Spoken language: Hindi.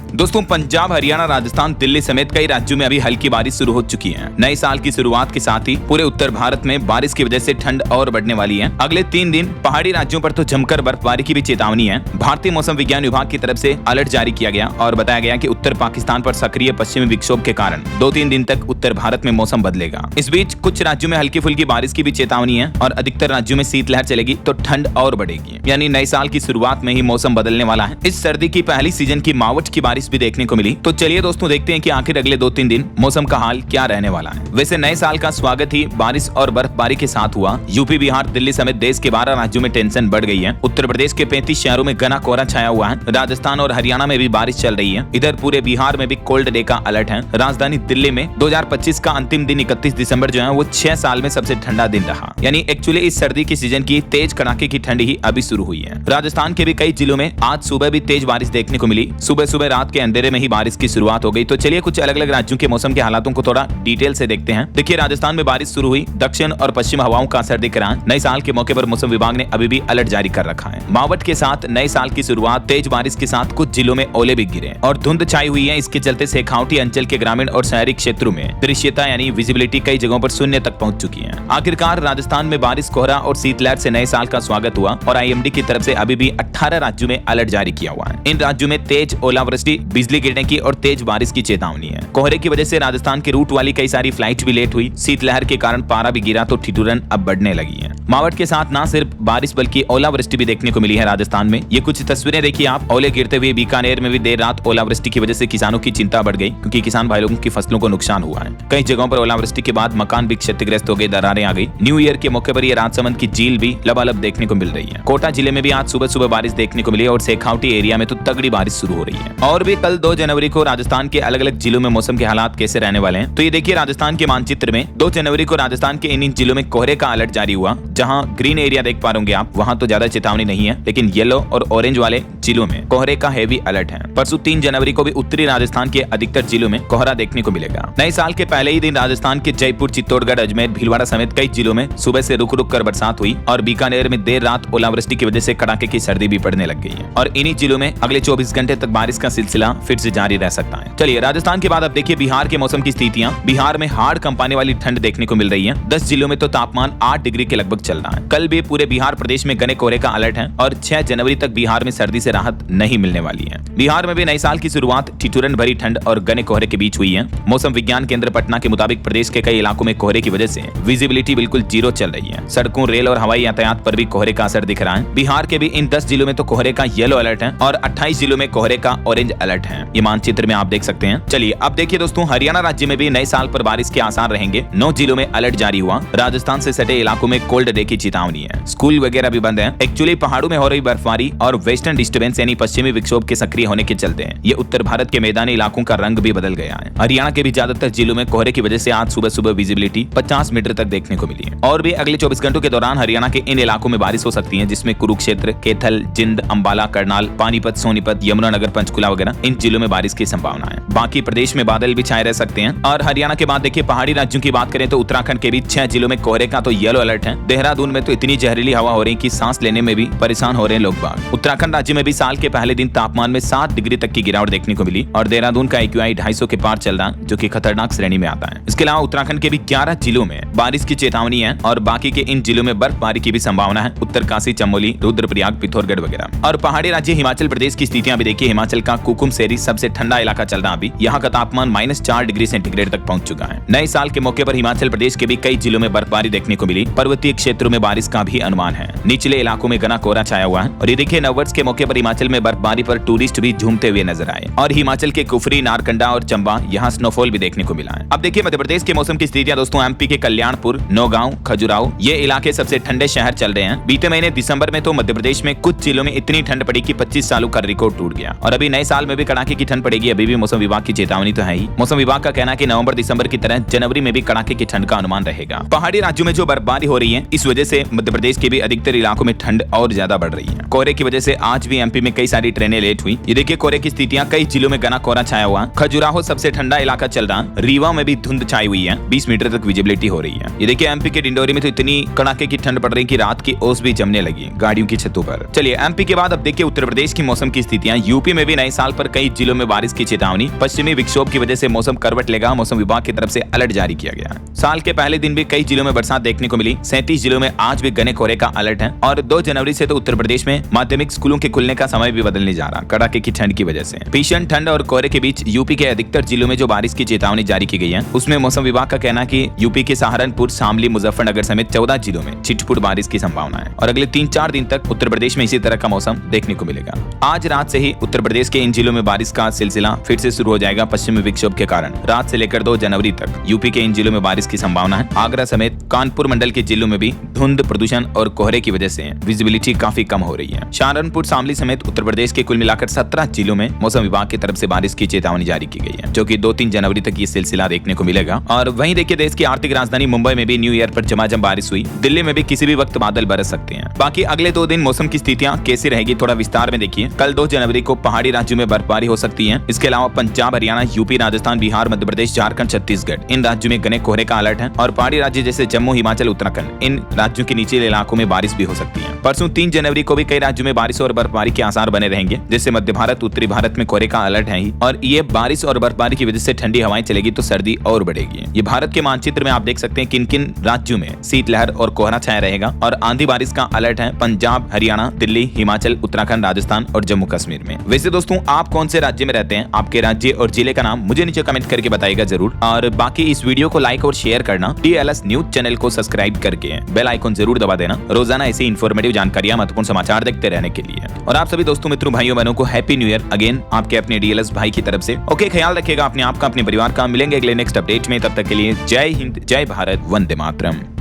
दोस्तों पंजाब, हरियाणा, राजस्थान, दिल्ली समेत कई राज्यों में अभी हल्की बारिश शुरू हो चुकी है। नए साल की शुरुआत के साथ ही पूरे उत्तर भारत में बारिश की वजह से ठंड और बढ़ने वाली है। अगले 3 दिन पहाड़ी राज्यों पर तो जमकर बर्फबारी की भी चेतावनी है। भारतीय मौसम विज्ञान विभाग की तरफ से अलर्ट जारी किया गया और बताया गया कि उत्तर पाकिस्तान पर सक्रिय पश्चिमी विक्षोभ के कारण 2-3 दिन तक उत्तर भारत में मौसम बदलेगा। इस बीच कुछ राज्यों में हल्की फुल्की बारिश की भी चेतावनी है और अधिकतर राज्यों में शीतलहर चलेगी तो ठंड और बढ़ेगी। यानी नए साल की शुरुआत में ही मौसम बदलने वाला है। इस सर्दी की पहली सीजन की मावठ की बारिश भी देखने को मिली। तो चलिए दोस्तों देखते हैं कि आखिर अगले 2-3 दिन मौसम का हाल क्या रहने वाला है। वैसे नए साल का स्वागत ही बारिश और बर्फबारी के साथ हुआ। यूपी, बिहार, दिल्ली समेत देश के 12 राज्यों में टेंशन बढ़ गई है। उत्तर प्रदेश के 35 शहरों में घना कोहरा छाया हुआ है। राजस्थान और हरियाणा में भी बारिश चल रही है। इधर पूरे बिहार में भी कोल्ड डे का अलर्ट है। राजधानी दिल्ली में 2025 का अंतिम दिन 31 दिसंबर जो है वो 6 साल में सबसे ठंडा दिन रहा। यानी एक्चुअली इस सर्दी की सीजन की तेज कड़ाके की ठंड ही अभी शुरू हुई है। राजस्थान के भी कई जिलों में आज सुबह भी तेज बारिश देखने को मिली। सुबह सुबह रात के अंधेरे में ही बारिश की शुरुआत हो गई। तो चलिए कुछ अलग अलग राज्यों के मौसम के हालातों को थोड़ा डिटेल से देखते हैं। देखिए राजस्थान में बारिश शुरू हुई। दक्षिण और पश्चिम हवाओं का असर दिख रहा है। नए साल के मौके पर मौसम विभाग ने अभी भी अलर्ट जारी कर रखा है। मावठ के साथ नए साल की शुरुआत, तेज बारिश के साथ कुछ जिलों में ओले भी गिरे और धुंध छाई हुई है। इसके चलते शेखावटी अंचल के ग्रामीण और शहरी क्षेत्रों में दृश्यता यानी विजिबिलिटी कई जगहों पर शून्य तक पहुंच चुकी है। आखिरकार राजस्थान में बारिश, कोहरा और शीतलहर से नए साल का स्वागत हुआ और आईएमडी की तरफ से अभी भी 18 राज्यों में अलर्ट जारी किया हुआ है। इन राज्यों में तेज ओलावृष्टि, बिजली गिरने की और तेज बारिश की चेतावनी है। कोहरे की वजह से राजस्थान के रूट वाली कई सारी फ्लाइट भी लेट हुई। शीतलहर के कारण पारा भी गिरा तो ठिठुरन अब बढ़ने लगी है। मावठ के साथ न सिर्फ बारिश बल्कि ओलावृष्टि भी देखने को मिली है राजस्थान में। ये कुछ तस्वीरें देखिए आप। ओले गिरते हुए बीकानेर में भी देर रात ओलावृष्टि की वजह से किसानों की चिंता बढ़ गई क्योंकि किसान भाई लोगों की फसलों को नुकसान हुआ है। कई जगहों पर ओलावृष्टि के बाद मकान भी क्षतिग्रस्त हो गए, दरारें आ गई। न्यू ईयर के मौके पर ये राजसमंद की झील भी लबालब देखने को मिल रही है। कोटा जिले में भी आज सुबह सुबह बारिश देखने को मिली और शेखावटी एरिया में तो तगड़ी बारिश शुरू हो रही है। और भी कल 2 जनवरी को राजस्थान के अलग अलग जिलों में मौसम के हालात कैसे रहने वाले हैं तो ये देखिए राजस्थान के मानचित्र में 2 जनवरी को राजस्थान के इन जिलों में कोहरे का अलर्ट जारी हुआ। जहां ग्रीन एरिया देख पा रहे आप, वहां तो ज्यादा चेतावनी नहीं है, लेकिन येलो और ऑरेंज वाले जिलों में कोहरे का हेवी अलर्ट है। परसों 3 जनवरी को भी उत्तरी राजस्थान के अधिकतर जिलों में कोहरा देखने को मिलेगा। नए साल के पहले ही दिन राजस्थान के जयपुर, चित्तौड़गढ़, अजमेर, भीलवाड़ा समेत कई जिलों में सुबह से रुक रुक कर बरसात हुई और बीकानेर में देर रात ओलावृष्टि की वजह से कड़ाके की सर्दी भी पड़ने लग गई है। और इन्हीं जिलों में अगले 24 घंटे तक बारिश का सिलसिला फिर से जारी रह सकता है। चलिए राजस्थान के बाद अब देखिए बिहार के मौसम की स्थितियां। बिहार में हाड़ कंपाने वाली ठंड देखने को मिल रही है। 10 जिलों में तो तापमान 8 डिग्री के लगभग चल रहा है। कल भी पूरे बिहार प्रदेश में घने कोहरे का अलर्ट है और 6 जनवरी तक बिहार में सर्दी से राहत नहीं मिलने वाली है। बिहार में भी नए साल की शुरुआत ठिठुरन भरी ठंड और घने कोहरे के बीच हुई है। मौसम विज्ञान केंद्र पटना के मुताबिक प्रदेश के कई इलाकों में कोहरे की वजह से विजिबिलिटी बिल्कुल 0 चल रही है। सड़कों, रेल और हवाई यातायात पर भी कोहरे का असर दिख रहा है। बिहार के भी इन 10 जिलों में तो कोहरे का येलो अलर्ट है और 28 जिलों में कोहरे का ऑरेंज अलर्ट है। ये मानचित्र में आप देख सकते हैं। चलिए अब देखिए दोस्तों, हरियाणा राज्य में भी नए साल पर बारिश के आसार रहेंगे। 9 जिलों में अलर्ट जारी हुआ। राजस्थान से सटे इलाकों में कोल्ड डे की चेतावनी है। स्कूल वगैरह भी बंद है। एक्चुअली पहाड़ों में हो रही बर्फबारी और वेस्टर्न डिस्टर्बेंस यानी पश्चिमी विक्षोभ के सक्रिय होने के चलते हैं ये उत्तर भारत के मैदानी इलाकों का रंग भी बदल गया है। हरियाणा के भी ज्यादातर जिलों में कोहरे की वजह से आज सुबह सुबह विजिबिलिटी 50 मीटर तक देखने को मिली है। और भी अगले 24 घंटों के दौरान हरियाणा के इन इलाकों में बारिश हो सकती है, जिसमें कुरुक्षेत्र, कैथल, जिंद, अंबाला, करनाल, पानीपत, सोनीपत, यमुनानगर, पंचकुला वगैरह इन जिलों में बारिश की संभावना है। बाकी प्रदेश में बादल भी छाए रह सकते हैं। और हरियाणा के बाद देखिए पहाड़ी राज्यों की बात करें तो उत्तराखंड के भी 6 जिलों में कोहरे का तो येलो अलर्ट है। देहरादून में तो इतनी जहरीली हवा हो रही कि सांस लेने में भी परेशान हो रहे हैं लोग बाग। उत्तराखंड राज्य में भी साल के पहले दिन तापमान में 7 डिग्री तक की गिरावट देखने को मिली और देहरादून का AQI 250 के पार चल रहा, जो कि खतरनाक श्रेणी में आता है। इसके अलावा उत्तराखंड के भी 11 जिलों में बारिश की चेतावनी है और बाकी के इन जिलों में बर्फबारी की भी संभावना है। उत्तरकाशी, चमोली, रुद्रप्रयाग, पिथौरागढ़ वगैरह। और पहाड़ी राज्य हिमाचल प्रदेश की स्थितियां भी देखिए। हिमाचल का कुकुम सेरी सबसे ठंडा इलाका चल रहा। अभी यहाँ का तापमान -4 डिग्री सेंटीग्रेड तक पहुंच चुका है। नए साल के मौके पर हिमाचल प्रदेश के भी कई जिलों में बर्फबारी देखने को मिली। पर्वतीय क्षेत्रों में बारिश का भी अनुमान है। निचले इलाकों में घना कोहरा छाया हुआ है। और ये देखिए नववर्ष के मौके पर हिमाचल में बर्फबारी पर टूरिस्ट भी झूमते हुए नजर आए। और हिमाचल के कुफरी, नारकंडा और चंबा यहाँ स्नोफॉल भी देखने को मिला है। अब देखिए मध्य प्रदेश के मौसम की स्थितियां दोस्तों। एमपी के कल्याणपुर, नौगांव, खजुराहो ये इलाके सबसे ठंडे शहर चल रहे हैं। बीते महीने दिसंबर में तो मध्य प्रदेश में कुछ जिलों में इतनी ठंड पड़ी कि 25 सालों का रिकॉर्ड टूट गया। और अभी नए साल में भी कड़ाके की ठंड पड़ेगी। अभी भी मौसम विभाग की चेतावनी तो है ही। मौसम विभाग का कहना है कि नवंबर दिसंबर की तरह जनवरी में भी कड़ाके की ठंड का अनुमान रहेगा। पहाड़ी राज्यों में जो बर्फबारी हो रही है इस वजह से मध्य प्रदेश के भी अधिकतर इलाकों में ठंड और ज्यादा बढ़ रही है। कोहरे की वजह से आज भी एमपी में कई सारी ट्रेनें लेट हुई। ये देखिए कोहरे की स्थितियां, कई जिलों में घना कोहरा छाया हुआ। खजुराहो सबसे ठंडा इलाका चल रहा, रीवा में भी धुंध छाई हुई है, 20 मीटर तक विजिबिलिटी हो रही है। ये देखिए एमपी के डिंडोरी में तो इतनी कड़ाके की ठंड पड़ रही कि रात की ओस भी जमने लगी गाड़ियों की छतों पर। चलिए एमपी के बाद अब देखिए उत्तर प्रदेश की मौसम की स्थितियां। यूपी में भी नए साल पर कई जिलों में बारिश की चेतावनी। पश्चिमी विक्षोभ की वजह से मौसम करवट लेगा, मौसम विभाग की तरफ से अलर्ट जारी किया गया। साल के पहले दिन भी कई जिलों में बरसात देखने को मिली। 37 जिलों में आज भी घने कोहरे का अलर्ट है और 2 जनवरी से तो उत्तर प्रदेश में माध्यमिक स्कूलों के खुलने का समय भी बदलने जा रहा कड़ाके की ठंड की वजह से। भीषण ठंड और कोहरे के बीच यूपी के अधिकतर जिलों में जो बारिश की चेतावनी जारी की गई है, उसमें मौसम विभाग का कहना है कि यूपी के सहारनपुर, शामली, मुजफ्फरनगर समेत 14 जिलों में छिटपुट बारिश की संभावना है और अगले 3-4 दिन तक उत्तर प्रदेश में इसी तरह का मौसम देखने को मिलेगा। आज रात से ही उत्तर प्रदेश के इन जिलों में बारिश का सिलसिला फिर से शुरू हो जाएगा। पश्चिमी विक्षोभ के कारण रात से लेकर 2 जनवरी तक यूपी के इन जिलों में बारिश की संभावना है। आगरा समेत कानपुर मंडल के जिलों में भी धुंध, प्रदूषण और कोहरे की वजह से विजिबिलिटी काफी कम हो रही है। सहारनपुर, शामली समेत उत्तर प्रदेश के कुल मिलाकर 17 जिलों में मौसम विभाग की तरफ से बारिश की चेतावनी जारी की गई है, जो कि 2-3 जनवरी तक ये सिलसिला देखने को मिलेगा। और वहीं देखिए देश की आर्थिक राजधानी मुंबई में भी न्यू ईयर पर झमाझम बारिश हुई। दिल्ली में भी किसी भी वक्त बादल बरस सकते हैं। बाकी अगले 2 दिन मौसम की स्थितियां कैसी रहेगी थोड़ा विस्तार में देखिए। कल 2 जनवरी को पहाड़ी राज्यों में बर्फबारी हो सकती है। इसके अलावा पंजाब, हरियाणा, यूपी, राजस्थान, बिहार, मध्य प्रदेश, झारखंड, छत्तीसगढ़, इन राज्यों में घने कोहरे का अलर्ट है और पहाड़ी राज्य जैसे जम्मू, हिमाचल, उत्तराखंड, इन राज्यों के निचले इलाकों में बारिश भी हो सकती है। परसों 3 जनवरी को भी कई राज्यों में बारिश और बर्फबारी के आसार बने रहेंगे, जिससे मध्य भारत, उत्तरी भारत में कोहरे का अलर्ट है ही। और ये बारिश और बर्फबारी की वजह से ठंडी हवाएं चलेगी तो सर्दी और बढ़ेगी। ये भारत के मानचित्र में आप देख सकते हैं किन किन राज्यों में शीतलहर और कोहरा छाया रहेगा और आंधी बारिश का अलर्ट है पंजाब, हरियाणा, दिल्ली, हिमाचल, उत्तराखंड, राजस्थान और जम्मू कश्मीर में। वैसे दोस्तों आप कौन से राज्य में रहते हैं, आपके राज्य और जिले का नाम मुझे नीचे कमेंट करके बताइएगा जरूर। और बाकी इस वीडियो को लाइक और शेयर करना, DLS न्यूज चैनल को सब्सक्राइब करके बेल आइकन जरूर दबा देना रोजाना ऐसी इंफॉर्मेटिव जानकारियां, महत्वपूर्ण समाचार देखते रहने के लिए। और आप सभी दोस्तों, मित्रों, भाइयों बहनों को हैप्पी न्यू ईयर अगेन आपके अपने DLS भाई की तरफ से। ओके, ख्याल रखिएगा अपने आप का, अपने परिवार का। मिलेंगे अगले नेक्स्ट अपडेट में, तब तक के लिए जय हिंद, जय भारत, वंदे मातरम।